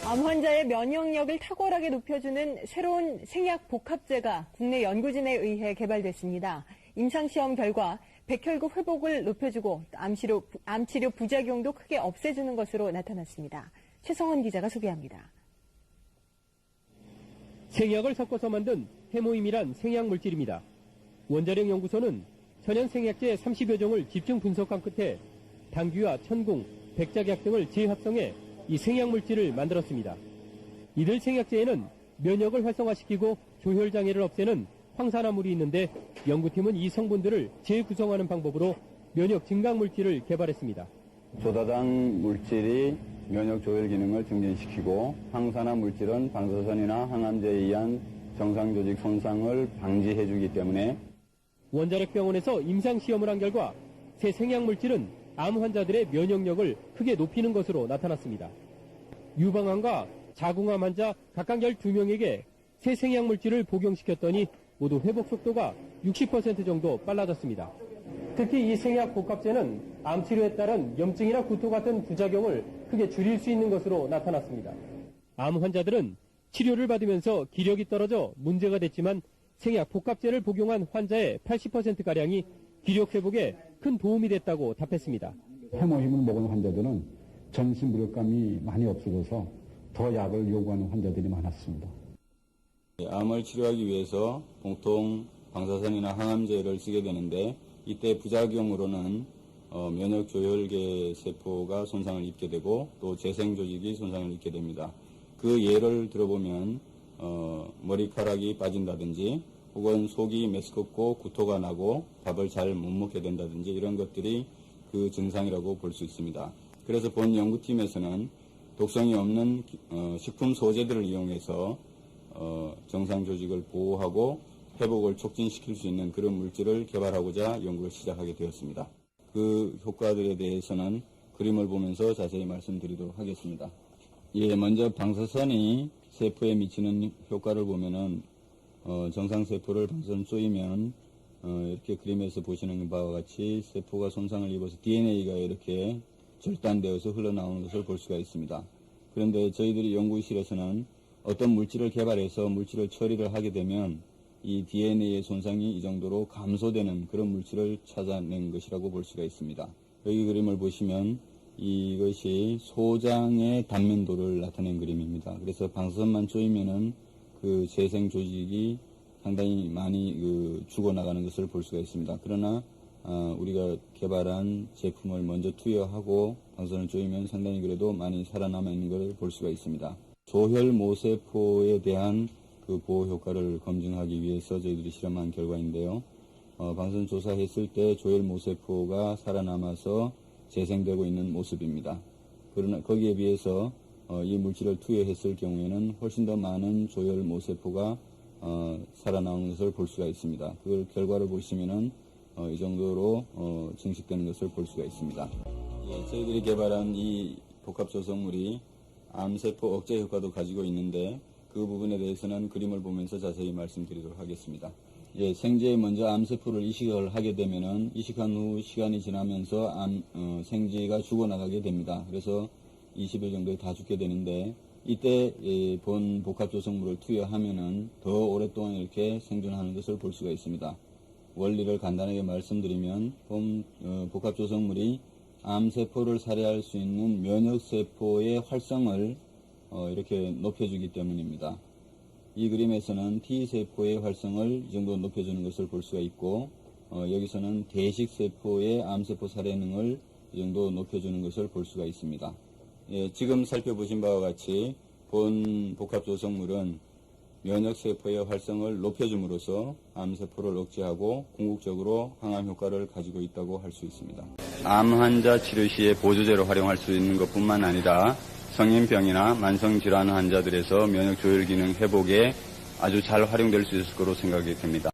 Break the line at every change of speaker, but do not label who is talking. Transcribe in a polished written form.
암 환자의 면역력을 탁월하게 높여주는 새로운 생약 복합제가 국내 연구진에 의해 개발됐습니다. 임상시험 결과 백혈구 회복을 높여주고 암치료 부작용도 크게 없애주는 것으로 나타났습니다. 최성원 기자가 소개합니다.
생약을 섞어서 만든 해모임이란 생약물질입니다. 원자력 연구소는 천연 생약제 30여 종을 집중 분석한 끝에 당귀와 천궁, 백작약 등을 재합성해 이 생약물질을 만들었습니다. 이들 생약제에는 면역을 활성화시키고 조혈장애를 없애는 황산화물이 있는데 연구팀은 이 성분들을 재구성하는 방법으로 면역 증강물질을 개발했습니다.
조다당 물질이 면역 조혈 기능을 증진시키고 항산화 물질은 방사선이나 항암제에 의한 정상 조직 손상을 방지해주기 때문에
원자력 병원에서 임상시험을 한 결과 새 생약물질은 암 환자들의 면역력을 크게 높이는 것으로 나타났습니다. 유방암과 자궁암 환자 각각 12명에게 새 생약물질을 복용시켰더니 모두 회복 속도가 60% 정도 빨라졌습니다. 특히 이 생약 복합제는 암 치료에 따른 염증이나 구토 같은 부작용을 크게 줄일 수 있는 것으로 나타났습니다. 암 환자들은 치료를 받으면서 기력이 떨어져 문제가 됐지만 생약 복합제를 복용한 환자의 80%가량이 기력 회복에 큰 도움이 됐다고 답했습니다.
해모힘을 먹은 환자들은 전신 무력감이 많이 없어져서 더 약을 요구하는 환자들이 많았습니다.
암을 치료하기 위해서 보통 방사선이나 항암제를 쓰게 되는데 이때 부작용으로는 면역조혈계 세포가 손상을 입게 되고 또 재생조직이 손상을 입게 됩니다. 그 예를 들어보면 머리카락이 빠진다든지 혹은 속이 메스껍고 구토가 나고 밥을 잘 못 먹게 된다든지 이런 것들이 그 증상이라고 볼 수 있습니다. 그래서 본 연구팀에서는 독성이 없는 식품 소재들을 이용해서 정상 조직을 보호하고 회복을 촉진시킬 수 있는 그런 물질을 개발하고자 연구를 시작하게 되었습니다. 그 효과들에 대해서는 그림을 보면서 자세히 말씀드리도록 하겠습니다. 먼저 방사선이 세포에 미치는 효과를 보면은 정상세포를 방사선 쏘이면 이렇게 그림에서 보시는 바와 같이 세포가 손상을 입어서 DNA가 이렇게 절단되어서 흘러나오는 것을 볼 수가 있습니다. 그런데 저희들이 연구실에서는 어떤 물질을 개발해서 물질을 처리를 하게 되면 이 DNA의 손상이 이 정도로 감소되는 그런 물질을 찾아낸 것이라고 볼 수가 있습니다. 여기 그림을 보시면 이것이 소장의 단면도를 나타낸 그림입니다. 그래서 방사선만 쪼이면은 그 재생 조직이 상당히 많이 죽어나가는 것을 볼 수가 있습니다. 그러나 우리가 개발한 제품을 먼저 투여하고 방사선을 쪼이면 상당히 그래도 많이 살아남아 있는 것을 볼 수가 있습니다. 조혈 모세포에 대한 그 보호 효과를 검증하기 위해서 저희들이 실험한 결과인데요. 방사선 조사했을 때 조혈 모세포가 살아남아서 재생되고 있는 모습입니다. 그러나 거기에 비해서 이 물질을 투여했을 경우에는 훨씬 더 많은 조혈 모세포가 살아나오는 것을 볼 수가 있습니다. 그 결과를 보시면은 이 정도로 증식되는 것을 볼 수가 있습니다. 저희들이 개발한 이 복합 조성물이 암세포 억제 효과도 가지고 있는데 그 부분에 대해서는 그림을 보면서 자세히 말씀드리도록 하겠습니다. 생제에 먼저 암세포를 이식을 하게 되면은 이식한 후 시간이 지나면서 생쥐가 죽어나가게 됩니다. 그래서 20일 정도에 다 죽게 되는데 이때 본 복합 조성물을 투여하면은 더 오랫동안 이렇게 생존하는 것을 볼 수가 있습니다. 원리를 간단하게 말씀드리면 본 복합 조성물이 암세포를 살해할 수 있는 면역세포의 활성을 이렇게 높여주기 때문입니다. 이 그림에서는 T세포의 활성을 이 정도 높여주는 것을 볼 수가 있고 여기서는 대식세포의 암세포 살해능을 이 정도 높여주는 것을 볼 수가 있습니다. 지금 살펴보신 바와 같이 본 복합 조성물은 면역세포의 활성을 높여줌으로써 암세포를 억제하고 궁극적으로 항암 효과를 가지고 있다고 할 수 있습니다. 암 환자 치료 시에 보조제로 활용할 수 있는 것뿐만 아니라 성인병이나 만성질환 환자들에서 면역 조혈 기능 회복에 아주 잘 활용될 수 있을 거로 생각이 됩니다.